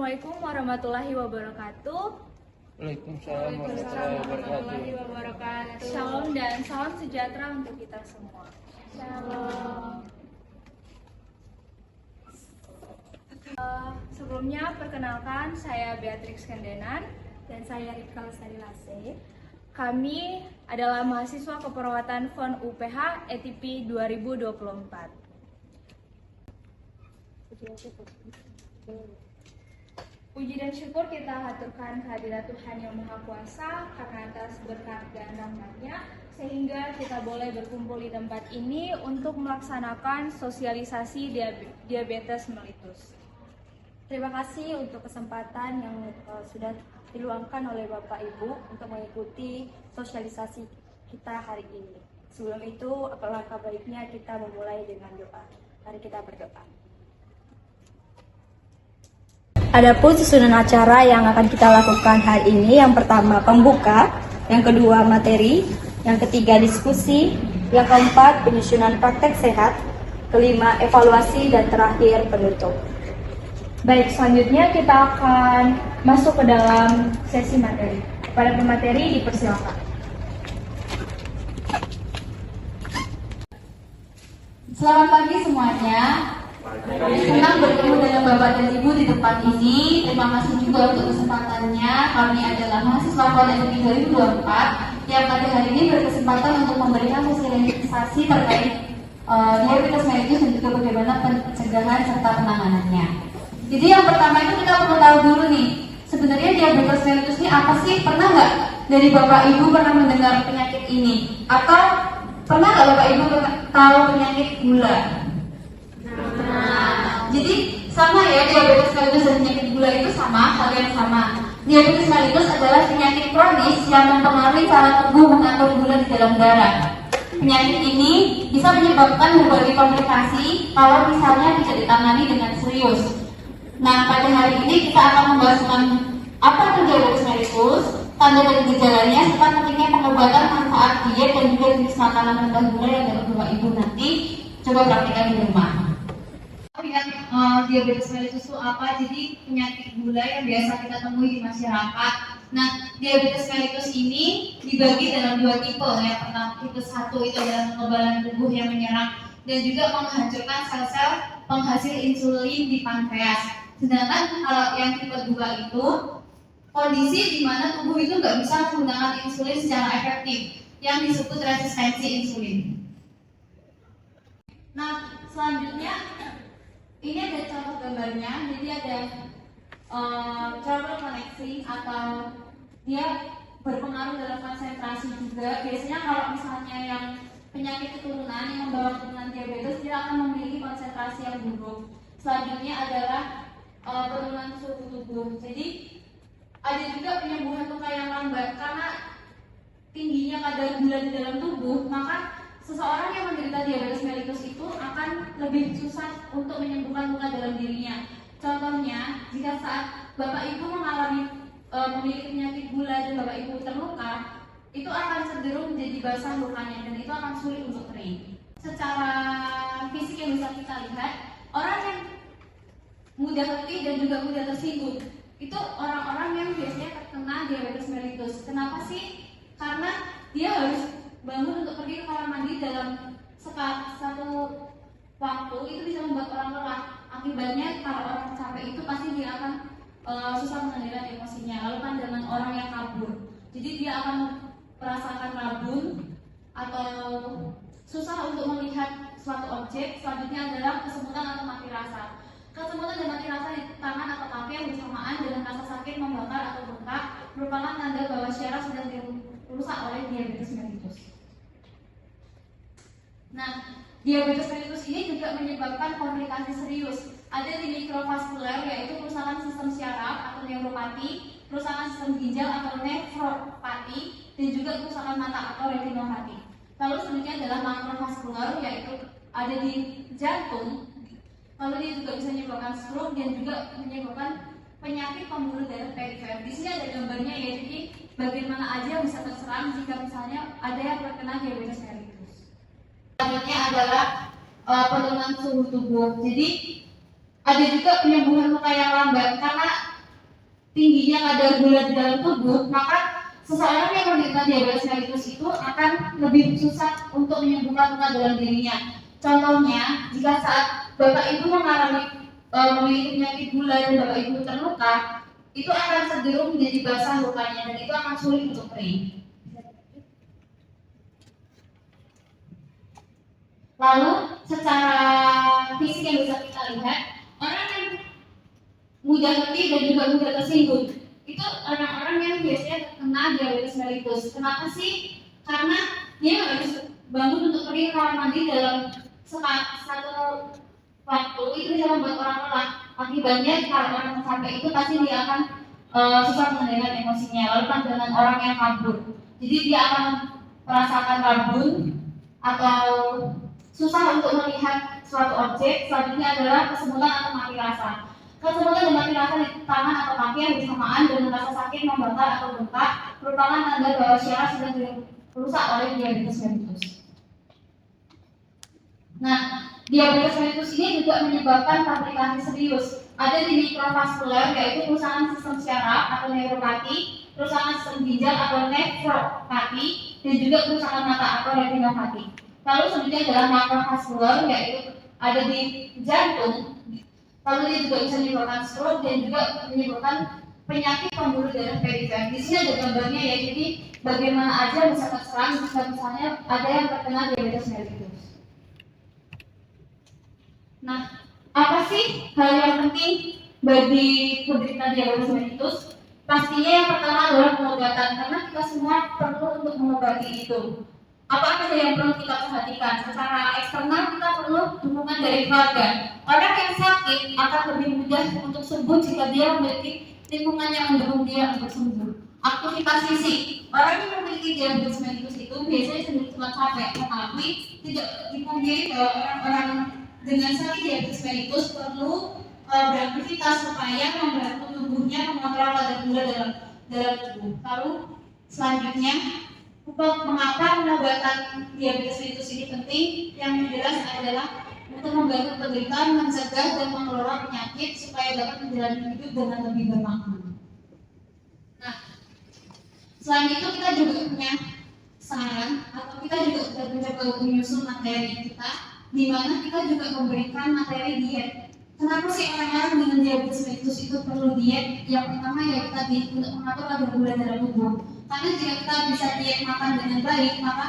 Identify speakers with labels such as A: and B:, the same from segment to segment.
A: Assalamualaikum warahmatullahi wabarakatuh.
B: Waalaikumsalam warahmatullahi wabarakatuh.
A: Shalom dan salam sejahtera untuk kita semua.
C: Shalom.
A: Sebelumnya perkenalkan, saya Beatrix Kendenan dan saya Rifka Lestari Lase. Kami adalah mahasiswa keperawatan FON UPH ETP 2024. Puji dan syukur kita haturkan kehadirat Tuhan Yang Maha Kuasa karena atas berkat dan rahmat-Nya sehingga kita boleh berkumpul di tempat ini untuk melaksanakan sosialisasi diabetes mellitus. Terima kasih untuk kesempatan yang sudah diluangkan oleh Bapak Ibu untuk mengikuti sosialisasi kita hari ini. Sebelum itu, alangkah baiknya kita memulai dengan doa. Mari kita berdoa. Adapun susunan acara yang akan kita lakukan hari ini, yang pertama pembuka, yang kedua materi, yang ketiga diskusi, yang keempat penyusunan praktek sehat, kelima evaluasi, dan terakhir penutup. Baik, selanjutnya kita akan masuk ke dalam sesi materi. Pada pemateri dipersilakan.
C: Selamat pagi semuanya. Senang bertemu dengan Bapak dan Ibu di tempat ini. Terima kasih juga untuk kesempatannya. Kami adalah mahasiswa FON ETP 2024 yang pada hari ini berkesempatan untuk memberikan sosialisasi terkait diabetes mellitus dan juga bagaimana pencegahan serta penanganannya. Jadi yang pertama itu kita perlu tahu dulu nih, sebenarnya diabetes mellitus ini apa sih? Pernah nggak dari Bapak Ibu pernah mendengar penyakit ini? Atau pernah nggak Bapak Ibu tahu penyakit gula? Nah, jadi sama ya, diabetes mellitus dan penyakit gula itu sama, hal yang sama. Diabetes mellitus adalah penyakit kronis yang mempengaruhi cara tubuh mengatur gula di dalam darah. Penyakit ini bisa menyebabkan berbagai komplikasi kalau misalnya tidak ditangani dengan serius. Nah, pada hari ini kita akan membahas tentang apa itu diabetes mellitus, tanda dan gejalanya, serta pentingnya pengobatan, manfaat diet, dan juga jenis makanan rendah gula yang dapat Bapak Ibu nanti coba praktikkan di rumah. Diabetes mellitus itu apa? Jadi penyakit gula yang biasa kita temui di masyarakat. Nah, diabetes mellitus ini dibagi dalam dua tipe. Yang pertama, tipe 1 itu adalah kekebalan tubuh yang menyerang dan juga menghancurkan sel-sel penghasil insulin di pankreas. Sedangkan kalau yang tipe 2 itu kondisi di mana tubuh itu nggak bisa menggunakan insulin secara efektif, yang disebut resistensi insulin. Nah, selanjutnya ini ada contoh gambarnya. Jadi ada contoh koneksi atau dia berpengaruh dalam konsentrasi juga. Biasanya kalau misalnya yang penyakit keturunan yang membawa keturunan diabetes, dia akan memiliki konsentrasi yang buruk. Selanjutnya adalah penurunan suhu tubuh. Jadi ada juga penyembuhan luka yang lambat karena tingginya kadar gula di dalam tubuh, maka seseorang yang menderita diabetes mellitus itu akan lebih susah untuk menyembuhkan luka dalam dirinya. Contohnya, jika saat Bapak Ibu mengalami memiliki penyakit gula dan Bapak Ibu terluka, itu akan cenderung menjadi basah lukanya dan itu akan sulit untuk kering. Secara fisik yang bisa kita lihat, orang yang mudah letih dan juga mudah tersinggung itu orang-orang yang biasanya terkena diabetes mellitus. Kenapa sih? Karena dia harus bangun untuk pergi ke kamar mandi dalam satu waktu, itu bisa membuat orang lelah. Akibatnya kalau orang capek itu pasti dia akan susah mengendalikan emosinya. Lalu kan dengan orang yang kabur, jadi dia akan merasakan rabun atau susah untuk melihat suatu objek. Selanjutnya adalah kesemutan atau mati rasa. Kesemutan dan mati rasa di tangan atau kaki yang bersamaan dengan rasa sakit, membakar atau bengkak merupakan tanda bahwa syaraf sedang dirusak oleh diabetes mellitus. Nah, diabetes mellitus ini juga menyebabkan komplikasi serius. Ada di mikrovaskuler, yaitu kerusakan sistem syaraf atau neuropati, kerusakan sistem ginjal atau nefropati, dan juga kerusakan mata atau retinopati. Lalu selanjutnya adalah makrovaskuler, yaitu ada di jantung. Lalu dia juga bisa menyebabkan stroke dan juga menyebabkan penyakit pembuluh darah perifer. Di sini ada gambarnya ya, jadi bagaimana aja bisa terserang jika misalnya ada yang terkena diabetes mellitus. Selanjutnya adalah penurunan suhu tubuh. Jadi ada juga penyembuhan luka yang lambat karena tingginya kadar gula di dalam tubuh, maka seseorang yang menderita diabetes mellitus itu akan lebih susah untuk menyembuhkan luka dalam dirinya. Contohnya, jika saat Bapak Ibu mengalami memiliki penyakit gula dan Bapak Ibu terluka, itu akan cenderung menjadi basah lukanya dan itu akan sulit untuk kering. Lalu secara fisik yang bisa kita lihat, orang yang mudah letih dan juga mudah tersinggung itu orang-orang yang biasanya terkena diabetes mellitus. Kenapa sih? Karena dia harus bangun untuk pergi kamar mandi dalam satu waktu, itu bisa membuat orang lelah. Akibatnya kalau orang sampai itu pasti dia akan susah mengendalikan emosinya. Lalu pandangan orang yang kabur, jadi dia akan merasakan rabun atau susah untuk melihat suatu objek. Selanjutnya adalah kesemutan atau mati rasa. Kesemutan dan mati rasa di tangan atau kaki yang bersamaan dan merasa sakit, membakar atau bengkak merupakan tanda bahwa syaraf sedang dirusak oleh diabetes mellitus. Nah, diabetes mellitus ini juga menyebabkan komplikasi serius. Ada di mikrovaskular, yaitu kerusakan sistem syaraf atau neuropati, kerusakan sistem ginjal atau nefropati, dan juga kerusakan mata atau retinopati. Lalu selanjutnya adalah makrovaskular, yaitu ada di jantung. Lalu dia juga bisa menyebabkan stroke dan juga menyebabkan penyakit pembuluh darah perifer. Di sini ada gambarnya ya, jadi bagaimana aja bisa terserang jika misalnya ada yang terkena diabetes mellitus. Nah, apa sih hal yang penting bagi penderita diabetes mellitus? Pastinya yang pertama adalah pengobatan, karena kita semua perlu untuk mengobati itu. Apa saja yang perlu kita perhatikan? Secara eksternal kita perlu dukungan dari keluarga. Orang yang sakit akan lebih mudah untuk sembuh jika dia memiliki lingkungan yang mendukung dia untuk sembuh. Aktivitas fisik. Orang yang memiliki diabetes mellitus itu biasanya cenderung cepat capek, tetapi tidak dipungkiri bahwa orang-orang dengan sakit diabetes mellitus perlu beraktivitas supaya membantu tubuhnya mengontrol kadar gula dalam tubuh. Lalu selanjutnya, mengapa pengobatan diabetes mellitus ini penting? Yang jelas adalah untuk membantu penderita mencegah dan mengelola penyakit supaya dapat menjalani hidup dengan lebih bermakna. Nah, selain itu kita juga punya saran atau kita juga sudah mencoba menyusun materi kita, di mana kita juga memberikan materi diet. Kenapa sih orang-orang dengan diabetes mellitus itu perlu diet? Yang pertama ya tadi untuk mengatur kadar gula dalam tubuh. Karena jika kita bisa diet makan dengan baik, maka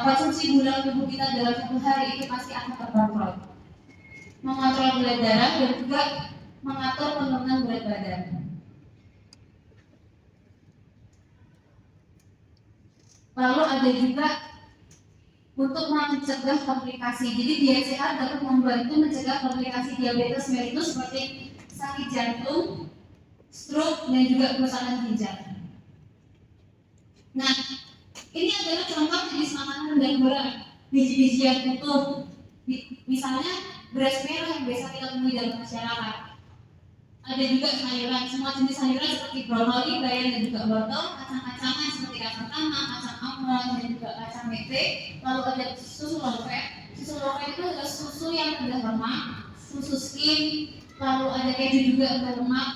C: konsumsi gula tubuh kita dalam satu hari itu pasti akan terkontrol. Mengontrol gula darah dan juga mengatur penurunan berat badan. Lalu ada juga untuk mencegah komplikasi. Jadi diet sehat dapat membantu mencegah komplikasi diabetes mellitus seperti sakit jantung, stroke, dan juga kerusakan ginjal. Nah, ini adalah contoh jenis makanan dan beras, biji-bijian utuh. Misalnya beras merah yang biasa kita temui dalam masyarakat. Ada juga sayuran, semua jenis sayuran seperti brokoli, bayam, dan juga wortel, kacang-kacangan seperti kacang tanah, kacang almond, dan juga kacang mete. Lalu ada susu low-fat. Susu low-fat itu adalah susu yang rendah lemak, susu skim, lalu ada keju juga rendah lemak,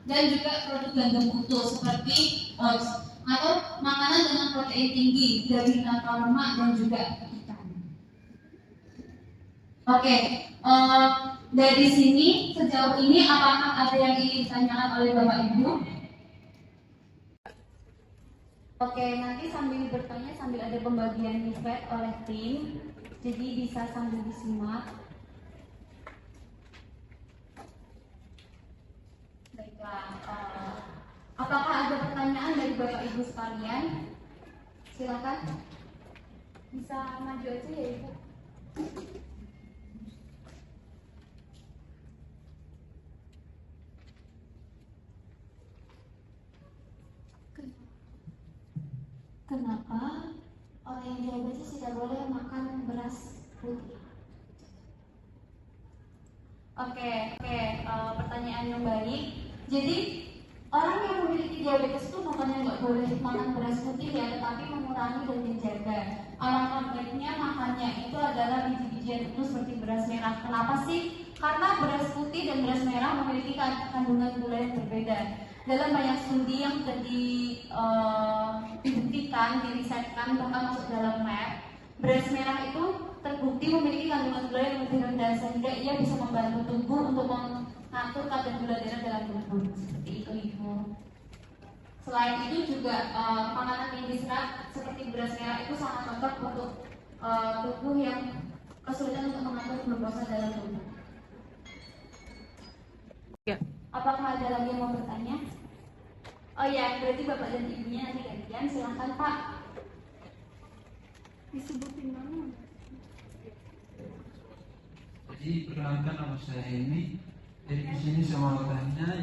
C: dan juga produk gandum utuh seperti oats atau makanan dengan protein tinggi, daging tanpa lemak, dan juga ikan. Oke, dari sini sejauh ini apakah ada yang ingin ditanyakan oleh Bapak Ibu? Oke, nanti sambil bertanya sambil ada pembagian slide oleh tim, jadi bisa sambil disimak. Baiklah, apakah ada pertanyaan dari Bapak Ibu sekalian? Silakan. Bisa maju aja ya Ibu. Kenapa orang yang diabetes tidak boleh makan beras putih? Oke, pertanyaan yang baik. Jadi orang yang memiliki diabetes itu bukannya nggak boleh makan beras putih ya, tetapi mengurangi dan menjaga. Alangkah baiknya makannya itu adalah biji-bijian utuh seperti beras merah. Kenapa sih? Karena beras putih dan beras merah memiliki kandungan gula yang berbeda. dalam banyak studi yang sudah dibuktikan, dirisetkan, bahkan masuk dalam lab, beras merah itu terbukti memiliki kandungan gula yang lebih rendah sehingga ia bisa membantu tubuh untuk mengatur kadar gula darah dalam tubuh. Seperti itu Ibu. Selain itu juga makanan yang diserap seperti beras merah itu sangat cocok untuk tubuh yang kesulitan untuk mengatur glukosa dalam tubuh.
B: Ya.
C: Apakah ada lagi yang mau bertanya? Oh ya, berarti Bapak dan Ibunya nanti gantian. Silahkan Pak.
A: Disebutin mana?
D: Jadi perkenalkan nama saya ini. Jadi di sini saya mau tanya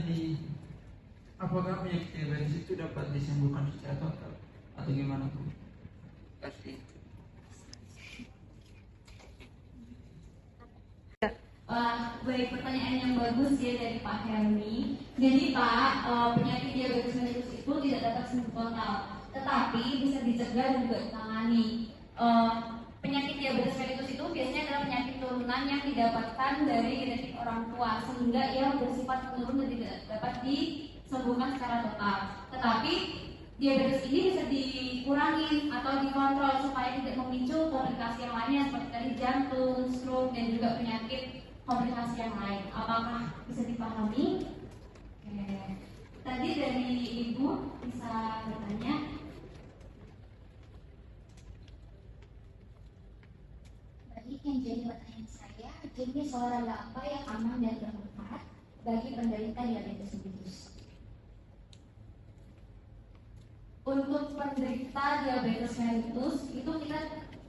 D: apakah penyakit diabetes itu dapat disembuhkan secara total atau gimana Bu?
B: Kasih.
C: Baik, pertanyaan yang bagus ya dari Pak Helmi. Jadi Pak, penyakit diabetes mellitus itu tidak dapat sembuh total, tetapi bisa dicegah dan juga ditangani. Penyakit diabetes mellitus itu biasanya adalah penyakit turunan yang didapatkan dari genetik orang tua, sehingga ia bersifat menurun dan tidak dapat disembuhkan secara total. Tetapi diabetes ini bisa dikurangi atau dikontrol supaya tidak memicu komplikasi yang lainnya seperti tadi jantung, stroke, dan juga penyakit komplikasi yang lain. Apakah bisa dipahami? Oke. Tadi dari Ibu bisa bertanya.
E: Baik, yang jadi pertanyaan saya, jenis olahraga apa yang aman dan bermanfaat bagi penderita diabetes mellitus?
C: Untuk penderita diabetes mellitus itu kita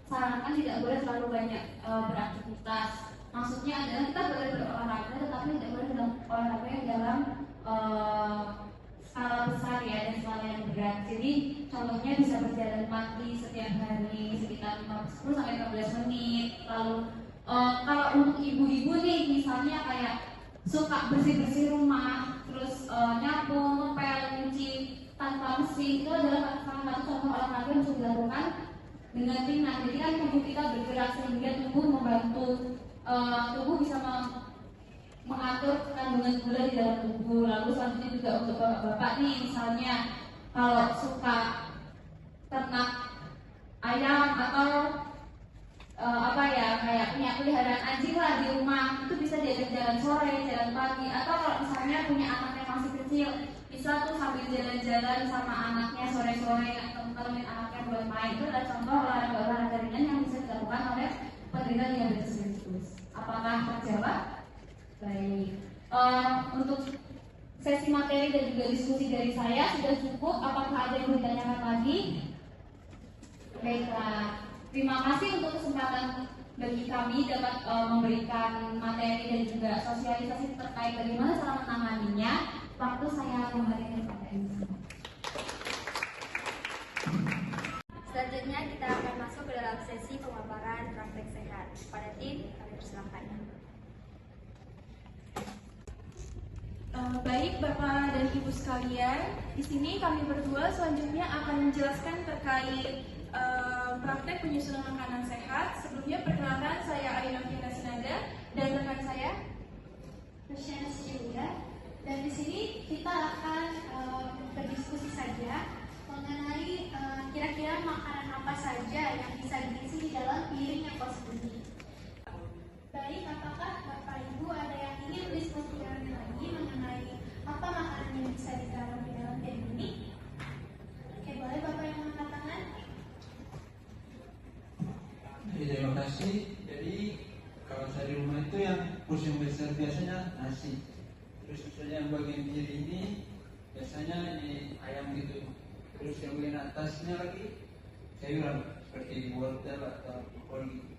C: sarankan tidak boleh terlalu banyak beraktivitas. Maksudnya adalah kita boleh berolahraga, tetapi tidak boleh olahraga yang dalam skala besar ya dan skala yang berat. Jadi contohnya bisa berjalan kaki setiap hari sekitar 10 sampai 15 menit. Lalu kalau untuk ibu-ibu nih misalnya kayak suka bersih-bersih rumah, terus nyapu, ngepel, nyuci tanpa mesin, itu adalah salah satu contoh olahraga yang bisa dilakukan dengan ringan. Jadi kan tubuh kita bergerak sehingga tubuh membantu tubuh bisa mengatur kandungan gula di dalam tubuh. Lalu selanjutnya juga untuk bapak-bapak nih, misalnya kalau suka ternak ayam atau kayak punya peliharaan anjing lah di rumah, itu bisa diajak jalan sore, jalan pagi, atau kalau misalnya punya anak yang masih kecil, bisa tuh sambil jalan-jalan sama anaknya sore-sore atau temenin anaknya buat main. Itu adalah contoh olahraga ringan yang bisa dilakukan oleh penderita diabetes mellitus. Apakah terjawab? Baik. Untuk sesi materi dan juga diskusi dari saya sudah cukup. Apakah ada yang ditanyakan lagi? Baiklah. Terima kasih untuk kesempatan bagi kami dapat memberikan materi dan juga sosialisasi terkait bagaimana cara menanganinya. Waktu saya kembalikan kepada Ibu.
A: Selanjutnya kita akan masuk ke dalam sesi pemaparan praktek sehat. Pada tim, kami persilakan.
F: Baik Bapak dan Ibu sekalian, di sini kami berdua selanjutnya akan menjelaskan terkait praktek penyusunan makanan sehat. Sebelumnya perkenalkan, saya Aina Fina Sinaga dan rekan saya
E: Persya Julia. Dan di sini kita akan berdiskusi saja mengenai kira-kira makanan apa saja yang bisa diisi di dalam piring yang kosong ini. Baik, apakah Bapak Ibu ada yang ingin berdiskusi lagi mengenai apa makanan yang bisa ditaruh di dalam piring ini? Oke, boleh Bapak yang angkat tangan?
D: Terima kasih. Jadi kalau saya di rumah itu yang porsi besar biasanya nasi. Terus misalnya yang bagian kiri ini biasanya di ayam gitu. Terus yang bagian atasnya lagi sayuran seperti wortel atau kol gitu.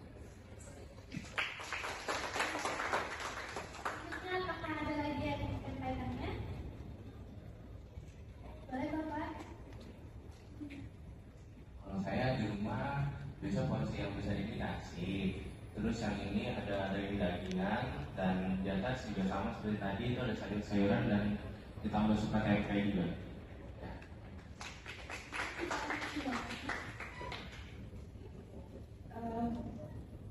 E: Apakah ada lagi yang ingin kaitannya? Boleh Bapak?
G: Kalau saya di rumah biasa porsi yang besar ini nasi, terus yang ini ada daging dagingan dan di atas juga sama seperti tadi itu ada sayur-sayuran dan ditambah suka tempe juga.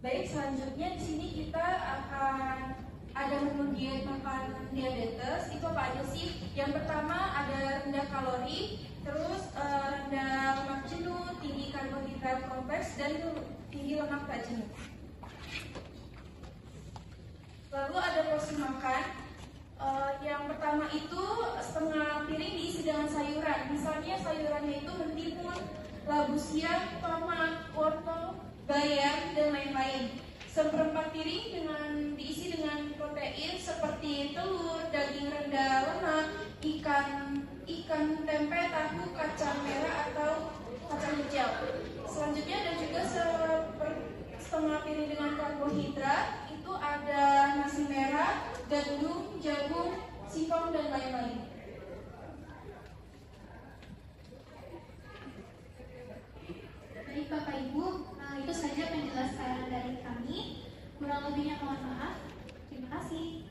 F: baik, selanjutnya di sini kita akan ada menu diet makan diabetes. Itu apa aja sih? Yang pertama ada rendah kalori, terus rendah lemak jenuh, tinggi karbohidrat kompleks, dan tinggi lemak tak jenuh. Lalu ada porsi makan. Yang pertama itu setengah piring diisi dengan sayuran. Misalnya sayurannya itu mentimun, labu siam, tomat, wortel, bayam, dan lain-lain. Seperempat piring diisi dengan protein seperti telur, daging rendah lemak, ikan tempe, tahu, kacang merah atau kacang hijau. Selanjutnya ada juga setengah piring dengan karbohidrat. Itu ada nasi merah, gandum, jagung, singkong, dan lain-lain.
E: Baik Bapak Ibu, itu saja penjelasan dari kami. Kurang lebihnya mohon maaf. Terima kasih.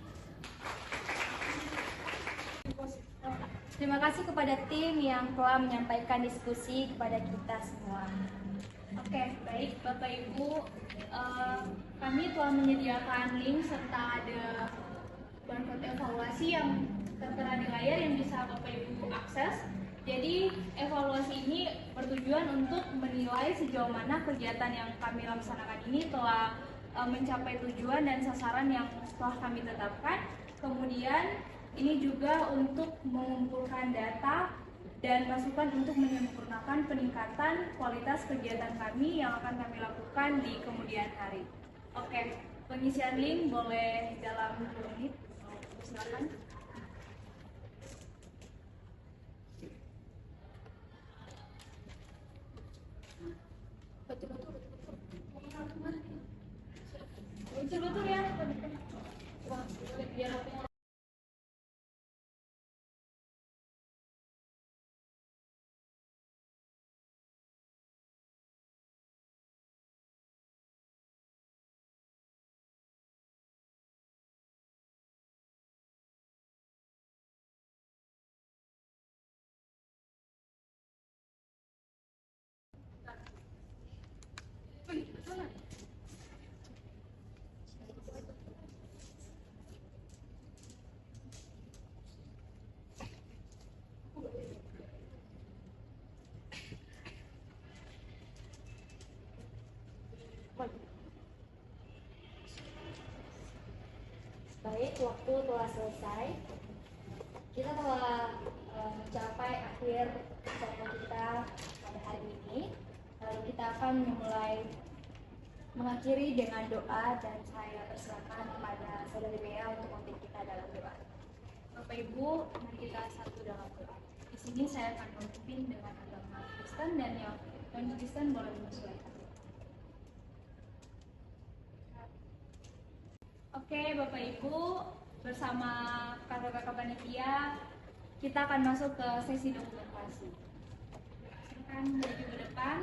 A: Terima kasih kepada tim yang telah menyampaikan diskusi kepada kita semua. Oke, baik Bapak Ibu, kami telah menyediakan link serta ada barcode evaluasi yang tertera di layar yang bisa Bapak Ibu akses. Jadi evaluasi ini bertujuan untuk menilai sejauh mana kegiatan yang kami laksanakan ini telah mencapai tujuan dan sasaran yang telah kami tetapkan. Kemudian ini juga untuk mengumpulkan data dan masukan untuk menyempurnakan peningkatan kualitas kegiatan kami yang akan kami lakukan di kemudian hari. Oke, pengisian link boleh dalam 2 menit. Silakan. Betul ya. Biar
H: Baik, waktu telah selesai. Kita telah mencapai akhir foto kita pada hari ini. Lalu kita akan memulai mengakhiri dengan doa dan saya persilakan kepada Saudari Bea untuk memimpin kita dalam doa.
A: Bapak Ibu, mari kita satu dalam doa. Di sini saya akan memimpin dengan agama Kristen dan yang non-Kristen boleh menyesuaikan. Oke, Bapak Ibu, bersama kakak-kakak panitia, kita akan masuk ke sesi dokumentasi. Silakan maju ke depan.